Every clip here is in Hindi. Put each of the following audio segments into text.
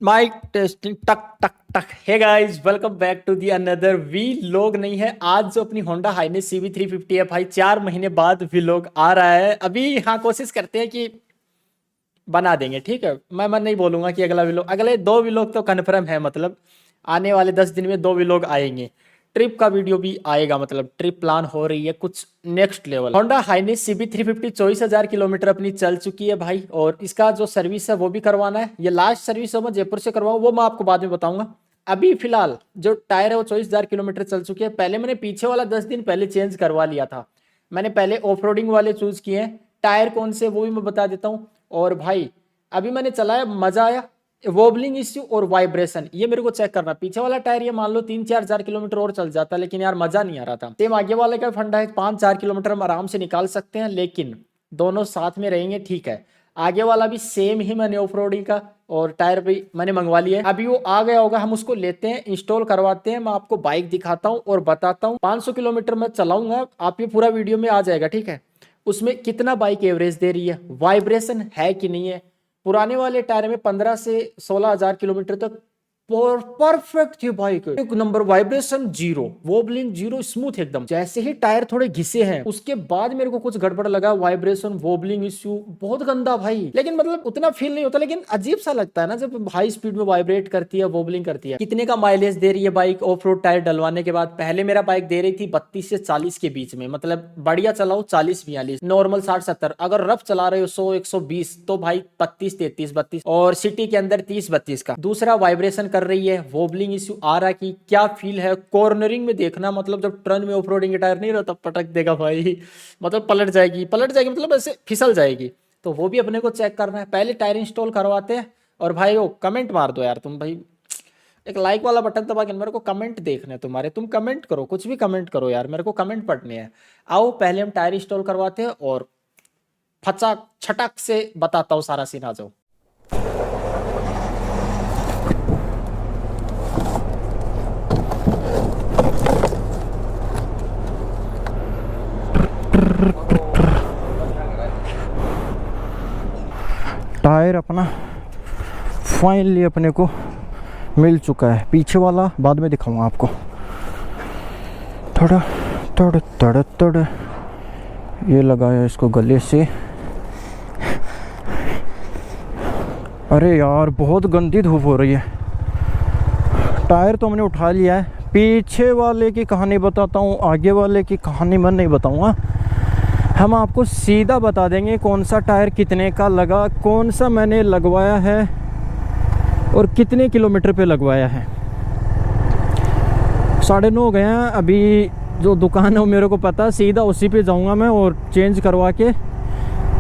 माइक टेस्टिंग टक टक टक। Hey guys, welcome back to the another vlog. नहीं है आज जो अपनी होंडा हाइनेस CB350 है भाई, 4 महीने बाद वी लोग आ रहा है। अभी हाँ कोशिश करते हैं कि बना देंगे, ठीक है। मैं नहीं बोलूंगा कि अगला व्लॉग, अगले 2 व्लॉग तो कन्फर्म है। मतलब आने वाले 10 दिन में 2 व्लॉग आएंगे। ट्रिप का वीडियो भी आएगा, मतलब ट्रिप प्लान हो रही है कुछ next level. Honda Highness CB350 24,000 kilometre अपनी चल चुकी है भाई, और इसका जो सर्विस है वो भी करवाना है। ये लास्ट सर्विस है मैं जयपुर से करवाऊँ, वो मैं आपको बाद में बताऊंगा। अभी फिलहाल जो टायर है वो 24,000 किलोमीटर चल चुकी है। पहले मैंने पीछे वाला 10 दिन पहले चेंज करवा लिया था। मैंने पहले ऑफ रोडिंग वाले चूज किए हैं। टायर कौन से वो भी मैं बता देता हूँ। और भाई अभी मैंने चलाया, मजा आया। वोबलिंग इश्यू और वाइब्रेशन ये मेरे को चेक करना। पीछे वाला टायर ये मान लो 3-4 हजार किलोमीटर और चल जाता, लेकिन यार मजा नहीं आ रहा था। सेम आगे वाले का फंडा है, 5-4 किलोमीटर हम आराम से निकाल सकते हैं, लेकिन दोनों साथ में रहेंगे, ठीक है। आगे वाला भी सेम ही मैंने ऑफ रोडिंग का और टायर भी मैंने मंगवा लिया है। अभी वो आ गया होगा, हम उसको लेते हैं, इंस्टॉल करवाते हैं। मैं आपको बाइक दिखाता हूँ और बताता हूँ। 500 किलोमीटर मैं चलाऊंगा, आप ये पूरा वीडियो में आ जाएगा, ठीक है। उसमें कितना बाइक एवरेज दे रही है, वाइब्रेशन है कि नहीं है। पुराने वाले टायर में 15 से 16,000 किलोमीटर तक परफेक्ट थी बाइक, एक number, vibration zero, wobbling zero, smooth एकदम। जैसे ही टायर थोड़े घिसे हैं उसके बाद मेरे को कुछ गड़बड़ लगा, वाइब्रेशन वोबलिंग इश्यू बहुत गंदा भाई। लेकिन मतलब उतना फील नहीं होता, लेकिन अजीब सा लगता है ना जब हाई स्पीड में वाइब्रेट करती है, वोबलिंग करती है। कितने का माइलेज दे रही है बाइक ऑफ रोड टायर डलवाने के बाद? पहले मेरा बाइक दे रही थी 32 से 40 के बीच में, मतलब बढ़िया चलाओ 40-42, नॉर्मल 60-70, अगर रफ चला रहे हो 100-120 तो भाई 32-33-32, और सिटी के अंदर 30-32 का। दूसरा वाइब्रेशन कर रही है, वोबलिंग इश्यू आ रहा है कि क्या फील है। कॉर्नरिंग में देखना, मतलब जब टर्न में ऑफ रोडिंग टायर नहीं रहता, पटक देगा भाई, मतलब पलट जाएगी मतलब ऐसे फिसल जाएगी। तो वो भी अपने को चेक करना है। पहले टायर इंस्टॉल करवाते हैं। और भाई वो कमेंट मार दो यार तुम भाई, एक लाइक वाला बटन दबा के मेरे को कमेंट देखने तुम्हारे। तुम कमेंट करो, कुछ भी कमेंट करो यार, मेरे को कमेंट पढ़ने हैं। आओ पहले हम टायर इंस्टॉल करवाते हैं और फचाक छटक से बताता हूँ सारा सीन। आ जाओ। टायर अपना फाइनली अपने को मिल चुका है। पीछे वाला बाद में दिखाऊंगा आपको। थोड़ा तड़ तड़ तड़ ये लगाया इसको गले से। अरे यार बहुत गंदी धूप हो रही है। टायर तो हमने उठा लिया है। पीछे वाले की कहानी बताता हूँ, आगे वाले की कहानी मैं नहीं बताऊँगा। हम आपको सीधा बता देंगे कौन सा टायर कितने का लगा, कौन सा मैंने लगवाया है और कितने किलोमीटर पे लगवाया है। 9:30 हो गए हैं। अभी जो दुकान है वो मेरे को पता है, सीधा उसी पे जाऊंगा मैं और चेंज करवा के।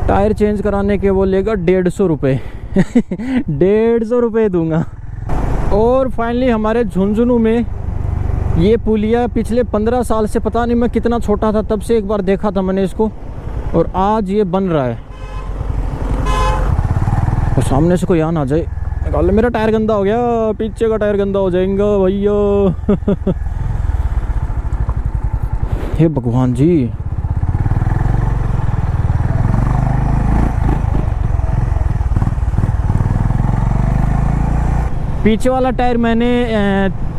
टायर चेंज कराने के वो लेगा 150 रुपये 150 रुपये दूंगा। और फाइनली हमारे झुंझुनू में ये पुलिया पिछले 15 साल से, पता नहीं मैं कितना छोटा था तब से एक बार देखा था मैंने इसको, और आज ये बन रहा है। तो सामने से कोई आ ना जाए। निकाल, मेरा टायर गंदा हो गया, पीछे का टायर गंदा हो जाएगा भैया हे भगवान जी। पीछे वाला टायर मैंने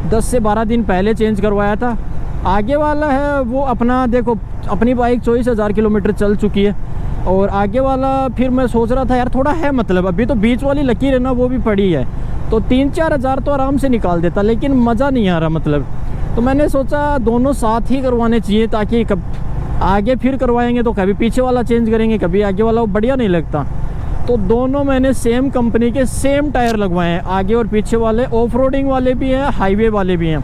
10 से 12 दिन पहले चेंज करवाया था। आगे वाला है वो अपना, देखो अपनी बाइक 24,000 किलोमीटर चल चुकी है। और आगे वाला फिर मैं सोच रहा था यार थोड़ा है, मतलब अभी तो बीच वाली लकीर है ना वो भी पड़ी है, तो 3-4 हज़ार तो आराम से निकाल देता, लेकिन मज़ा नहीं आ रहा मतलब। तो मैंने सोचा दोनों साथ ही करवाने चाहिए, ताकि कब आगे फिर करवाएंगे तो कभी पीछे वाला चेंज करेंगे, कभी आगे वाला, वो बढ़िया नहीं लगता। तो दोनों मैंने सेम कंपनी के सेम टायर लगवाए हैं, आगे और पीछे वाले। ऑफ रोडिंग वाले भी हैं, हाईवे वाले भी हैं।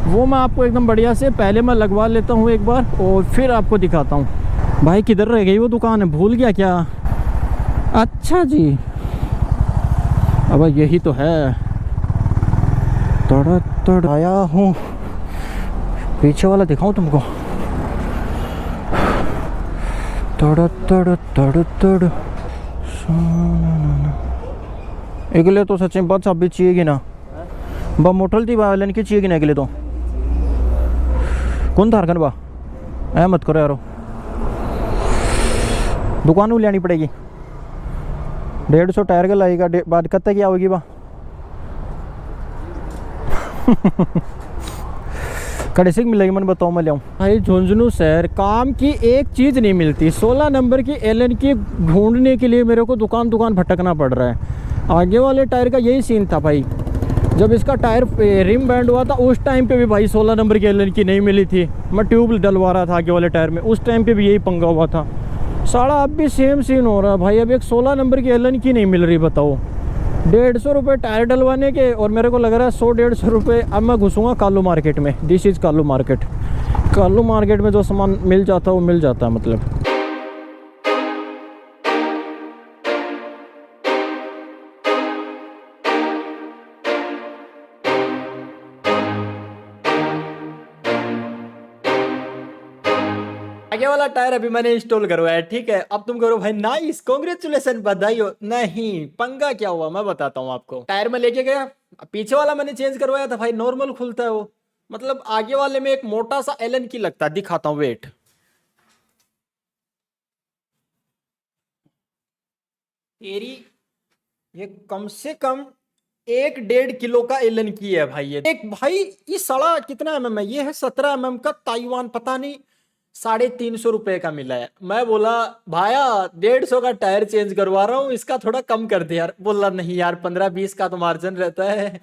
वो मैं आपको एकदम बढ़िया से पहले मैं लगवा लेता हूँ एक बार और फिर आपको दिखाता हूँ। भाई किधर रह गई वो दुकान है, भूल गया क्या? अच्छा जी, अब यही तो है। तड़ तड़ आया हूँ। पीछे वाला दिखाऊँ तुमको? तड़ तड़ तड़ तड़ अगले तो सच में बात चाबी चाहिए ना, बा मोटल थी बालन की चाहिए ना अगले तो कौन था बा ऐ मत करो यारो। दुकान में लेनी पड़ेगी। 150 टायर का लगेगा। बात कब तक क्या होगी बा? कड़े से मिलेगी, मैंने बताओ मैं ले आऊँ। भाई झुंझुनू शहर काम की एक चीज़ नहीं मिलती। 16 नंबर की एलन की ढूंढने के लिए मेरे को दुकान दुकान भटकना पड़ रहा है। आगे वाले टायर का यही सीन था भाई, जब इसका टायर रिम बैंड हुआ था उस टाइम पे भी भाई 16 नंबर की एलन की नहीं मिली थी। मैं ट्यूब डलवा रहा था आगे वाले टायर में, उस टाइम पे भी यही पंगा हुआ था। साला अब भी सेम सीन हो रहा है भाई, अब एक 16 नंबर की एलन की नहीं मिल रही। बताओ 150 रुपये टायर डलवाने के, और मेरे को लग रहा है 100-150 रुपये। अब मैं घुसूँगा कालू मार्केट में। This is Kalu market. Kalu market में जो सामान मिल जाता है वो मिल जाता है मतलब। आगे वाला टायर अभी मैंने इंस्टॉल करवाया, ठीक है। अब तुम करो भाई नाइस, कांग्रेचुलेशन, बधाई हो। नहीं, पंगा क्या हुआ मैं बताता हूँ आपको। टायर में लेके गया, पीछे वाला मैंने चेंज करवाया था भाई, नॉर्मल खुलता है वो। मतलब आगे वाले में एक मोटा सा एलन की लगता है, दिखाता हूँ वेट। तेरी ये कम से कम 1-1.5 किलो का एलन की है भाई। ये एक भाई, ये सड़ा कितना mm है? ये है 17 mm का ताइवान, पता नहीं 350 रुपए का मिला है। मैं बोला भाया 150 का टायर चेंज करवा रहा हूँ, इसका थोड़ा कम कर दे यार। बोला नहीं यार, 15-20 का तो मार्जिन रहता है।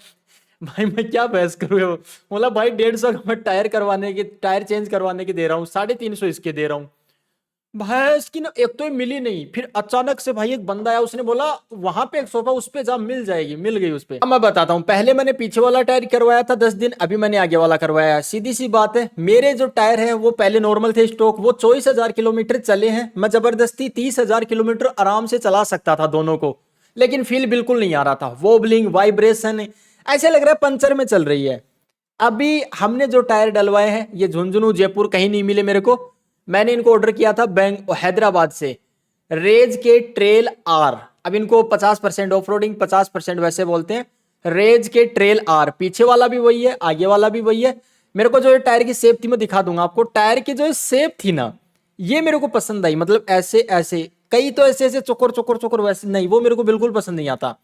भाई मैं क्या बहस करूँ। बोला भाई 150 का मैं टायर चेंज करवाने के दे रहा हूँ, 350 इसके दे रहा हूँ। भाई इसकी ना एक तो ये मिली नहीं, फिर अचानक से भाई एक बंदा आया, उसने बोला वहां पे एक सोफा, उस पे जा मिल जाएगी, मिल गई उस पे। अब मैं बताता हूँ, पहले मैंने पीछे वाला टायर करवाया था 10 दिन, अभी मैंने आगे वाला करवाया। सीधी सी बात है, मेरे जो टायर है वो पहले नॉर्मल थे स्टॉक, वो 24,000 किलोमीटर चले हैं। मैं जबरदस्ती 30,000 किलोमीटर आराम से चला सकता था दोनों को, लेकिन फील बिल्कुल नहीं आ रहा था। वोबलिंग, वाइब्रेशन, ऐसे लग रहा है पंचर में चल रही है। अभी हमने जो टायर डलवाए हैं ये झुंझुनू जयपुर कहीं नहीं मिले मेरे को। मैंने इनको ऑर्डर किया था हैदराबाद से, रेज के ट्रेल आर। अब इनको 50% ऑफ रोडिंग, 50% वैसे बोलते हैं। रेज के ट्रेल आर, पीछे वाला भी वही है, आगे वाला भी वही है। मेरे को जो ये टायर की शेप थी मैं दिखा दूंगा आपको। टायर की जो शेप थी ना, ये मेरे को पसंद आई। मतलब ऐसे ऐसे, कई तो ऐसे ऐसे चोकर चोकर चोकर, वैसे नहीं, वो मेरे को बिल्कुल पसंद नहीं आता।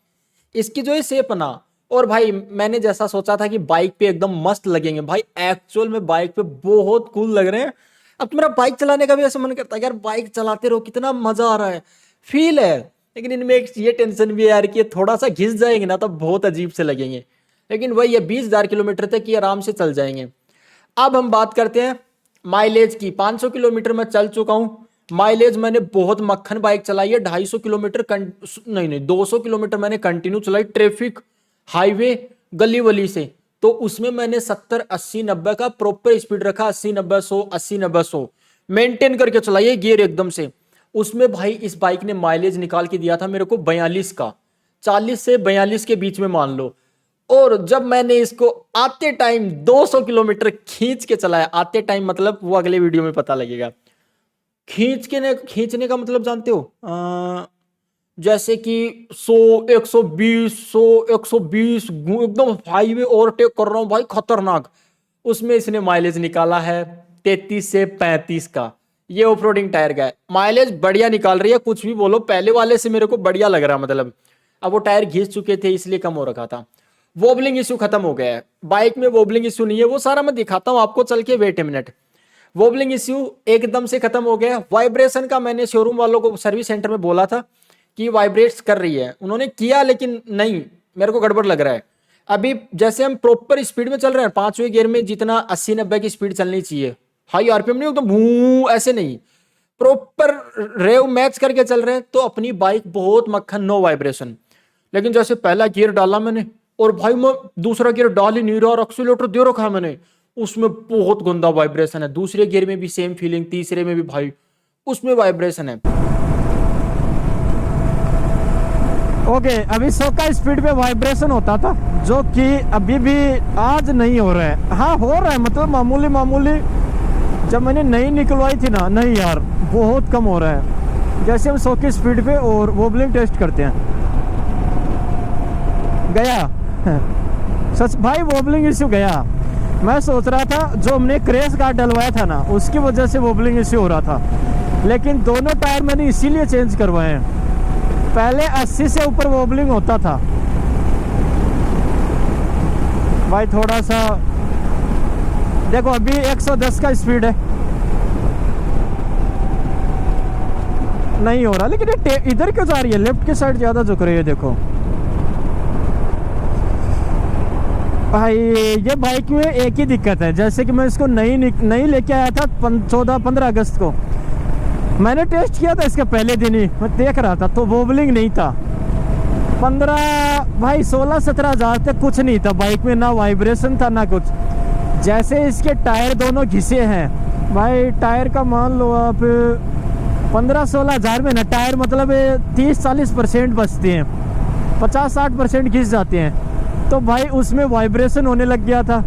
इसकी जो ये शेप ना, और भाई मैंने जैसा सोचा था कि बाइक पे एकदम मस्त लगेंगे, भाई एक्चुअल में बाइक पे बहुत कूल लग रहे हैं। अब तो मेरा बाइक चलाने का भी ऐसा मन करता है यार, बाइक चलाते रहो, कितना मजा आ रहा है, फील है। लेकिन इनमें एक ये टेंशन भी है यार कि थोड़ा सा घिस जाएंगे ना तो बहुत अजीब से लगेंगे। लेकिन वही है, 20,000 किलोमीटर तक ये आराम से चल जाएंगे। अब हम बात करते हैं माइलेज की। 500 किलोमीटर मैं चल चुका हूँ। माइलेज मैंने बहुत मक्खन बाइक चलाई है। 250 किलोमीटर नहीं 200 किलोमीटर मैंने कंटिन्यू चलाई, ट्रैफिक, हाईवे, गली वली से। तो उसमें मैंने 70, 80, 90 का प्रॉपर स्पीड रखा। 80, 90, 100, 80, 90, 100 मेंटेन करके चलाइए गियर एकदम से। उसमें भाई इस बाइक ने माइलेज निकाल के दिया था मेरे को 42 का, 40 से 42 के बीच में मान लो। और जब मैंने इसको आते टाइम 200 किलोमीटर खींच के चलाया, आते टाइम मतलब वो अगले वीडियो में पता लगेगा। खींचने का मतलब जानते हो, जैसे कि 100, 120, 100, 120 एकदम हाईवे ओवरटेक कर रहा हूं भाई, खतरनाक। उसमें इसने माइलेज निकाला है 33 से 35 का। ये ऑफ रोडिंग टायर का है, माइलेज बढ़िया निकाल रही है। कुछ भी बोलो, पहले वाले से मेरे को बढ़िया लग रहा है। मतलब अब वो टायर घिस चुके थे इसलिए कम हो रखा था। वोबलिंग इश्यू खत्म हो गया है, बाइक में वोबलिंग इश्यू नहीं है। वो सारा मैं दिखाता हूँ आपको चल के, wait a minute. Wobbling issue एकदम से खत्म हो गया। वाइब्रेशन का मैंने शोरूम वालों को, सर्विस सेंटर में बोला था कि वाइब्रेट्स कर रही है, उन्होंने किया, लेकिन नहीं, मेरे को गड़बड़ लग रहा है। अभी जैसे हम प्रॉपर स्पीड में चल रहे हैं, 5वें गियर में जितना 80-90 की स्पीड चलनी चाहिए, हाई आरपीएम नहीं, एकदम भू ऐसे नहीं, प्रॉपर रेव मैच करके चल रहे हैं, तो अपनी बाइक बहुत मक्खन, नो वाइब्रेशन। लेकिन जैसे पहला गियर डाला मैंने, और भाई मैं दूसरा गियर डाल ही नहीं रहा और एक्सीलरेटर दे रखा है मैंने, उसमें बहुत गंदा वाइब्रेशन है। दूसरे गियर में भी सेम फीलिंग, तीसरे में भी भाई उसमें वाइब्रेशन है। ओके, अभी 100 का स्पीड पे वाइब्रेशन होता था, जो कि अभी भी आज नहीं हो रहा है। हाँ हो रहा है, मतलब मामूली मामूली। जब मैंने नई निकलवाई थी ना, नहीं यार बहुत कम हो रहा है। जैसे हम 100 की स्पीड पे और वोबलिंग टेस्ट करते हैं, गया सच भाई, वोबलिंग इश्यू गया। मैं सोच रहा था जो हमने क्रैश गार्ड डलवाया था ना, उसकी वजह से वोबलिंग इश्यू हो रहा था। लेकिन दोनों टायर मैंने इसीलिए चेंज करवाए हैं। पहले 80 से ऊपर वोबलिंग होता था, भाई थोड़ा सा देखो, अभी 110 का स्पीड है, नहीं हो रहा। लेकिन ये इधर क्यों जा रही है, लेफ्ट की साइड ज़्यादा झुक रही है। देखो भाई, ये बाइक में एक ही दिक्कत है, जैसे कि मैं इसको नई लेके आया था 14-15 अगस्त को, मैंने टेस्ट किया था इसके पहले दिन ही, मैं देख रहा था तो वोबलिंग नहीं था। 16-17 हज़ार तक कुछ नहीं था बाइक में, ना वाइब्रेशन था ना कुछ। जैसे इसके टायर दोनों घिसे हैं भाई, टायर का मान लो आप 15-16 हज़ार में ना टायर मतलब 30-40% बचते हैं, 50-60% घिस जाते हैं। तो भाई उसमें वाइब्रेशन होने लग गया था,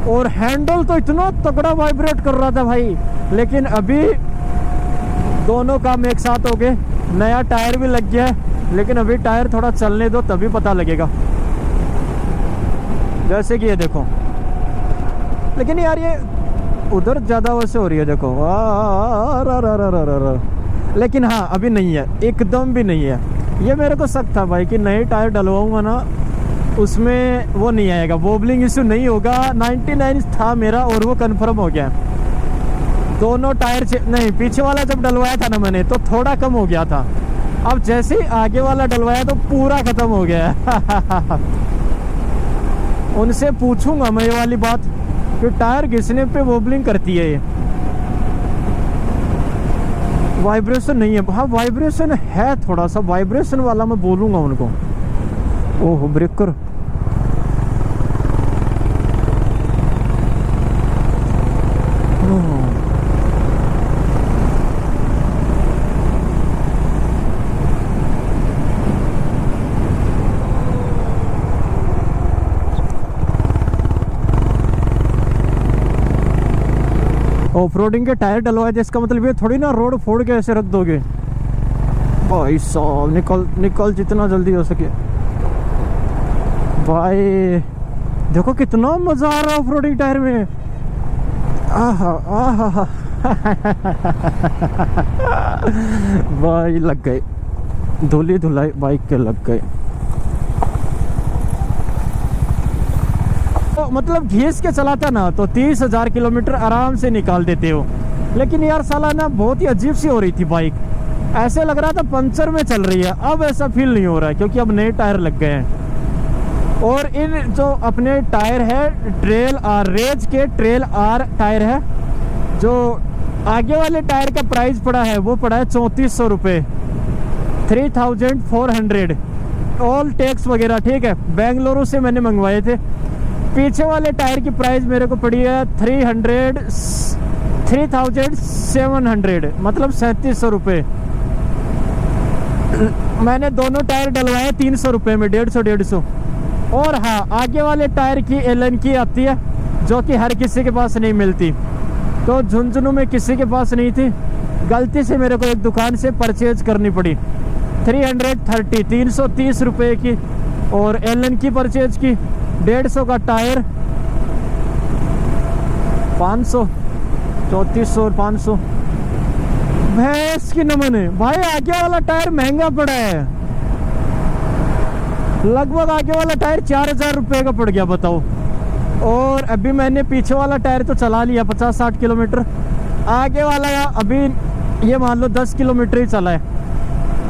और हैंडल तो इतना तगड़ा वाइब्रेट कर रहा था भाई। लेकिन अभी दोनों काम एक साथ हो गए, नया टायर भी लग गया है, लेकिन अभी टायर थोड़ा चलने दो तभी पता लगेगा। जैसे कि ये देखो, लेकिन यार ये उधर ज़्यादा वैसे हो रही है, देखो लेकिन हाँ अभी नहीं है, एकदम भी नहीं है। ये मेरे को शक था भाई कि नए टायर डलवाऊंगा ना उसमें वो नहीं आएगा, वोबलिंग इशू नहीं होगा। 99 था मेरा और वो कंफर्म हो गया। दोनों टायर नहीं, पीछे वाला जब डलवाया था ना मैंने तो थोड़ा कम हो गया था, अब जैसे ही आगे वाला डलवाया तो पूरा ख़त्म हो गया। उनसे पूछूंगा मैं ये वाली बात कि टायर घिसने पे वोबलिंग करती है ये। वाइब्रेशन नहीं है, हाँ वाइब्रेशन है थोड़ा सा, वाइब्रेशन वाला मैं बोलूँगा उनको। ओह ब्रेकर, ऑफ रोडिंग के टायर डलवाए, जिसका मतलब ये थोड़ी ना रोड फोड़ के ऐसे रख दोगे भाई साहब। निकल जितना जल्दी हो सके भाई। देखो कितना मजा आ रहा है ऑफ रोडिंग टायर में, आहा आहा। भाई लग गए, धुली धुलाई बाइक के लग गए। तो मतलब घिस के चलाता ना तो 30,000 किलोमीटर आराम से निकाल देते हो। लेकिन यार साला ना बहुत ही अजीब सी हो रही थी बाइक, ऐसे लग रहा था पंचर में चल रही है। अब ऐसा फील नहीं हो रहा है क्योंकि अब नए टायर लग गए हैं। और इन जो अपने टायर है ट्रेल आर, रेज के ट्रेल आर टायर है, जो आगे वाले टायर का प्राइस पड़ा है वो पड़ा है 3400 रुपये, 3400 ऑल टैक्स वगैरह, ठीक है। बेंगलुरु से मैंने मंगवाए थे। पीछे वाले टायर की प्राइस मेरे को पड़ी है 3700, मतलब 3700 रुपये। मैंने दोनों टायर डलवाए 300 रुपये में, 150। और हाँ, आगे वाले टायर की एलन की आती है जो कि हर किसी के पास नहीं मिलती, तो झुंझुनू में किसी के पास नहीं थी, गलती से मेरे को एक दुकान से परचेज करनी पड़ी। 330 रुपये की, और एलन की परचेज की 150 का टायर 500, 3400 और 500। भैंस की नमन है भाई, आगे वाला टायर महंगा पड़ा है, लगभग आगे वाला टायर 4000 रुपये का पड़ गया, बताओ। और अभी मैंने पीछे वाला टायर तो चला लिया 50-60 किलोमीटर, आगे वाला अभी ये मान लो 10 किलोमीटर ही चला है,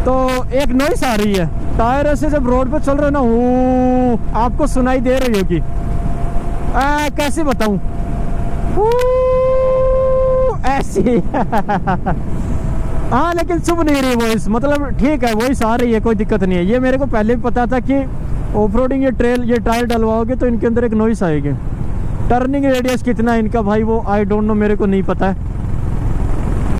तो एक नॉइस आ रही है। टायर ऐसे जब रोड पे चल रहे ना, वो आपको सुनाई दे रही होगी, कैसे बताऊं, ऐसी। हाँ लेकिन चुप नहीं रही वॉइस, मतलब ठीक है वॉइस आ रही है, कोई दिक्कत नहीं है। ये मेरे को पहले भी पता था कि ऑफ रोडिंग ये ट्रेल ये टायर डलवाओगे तो इनके अंदर एक नॉइस आएगी। टर्निंग रेडियस कितना है इनका भाई, वो आई डोंट नो, मेरे को नहीं पता है।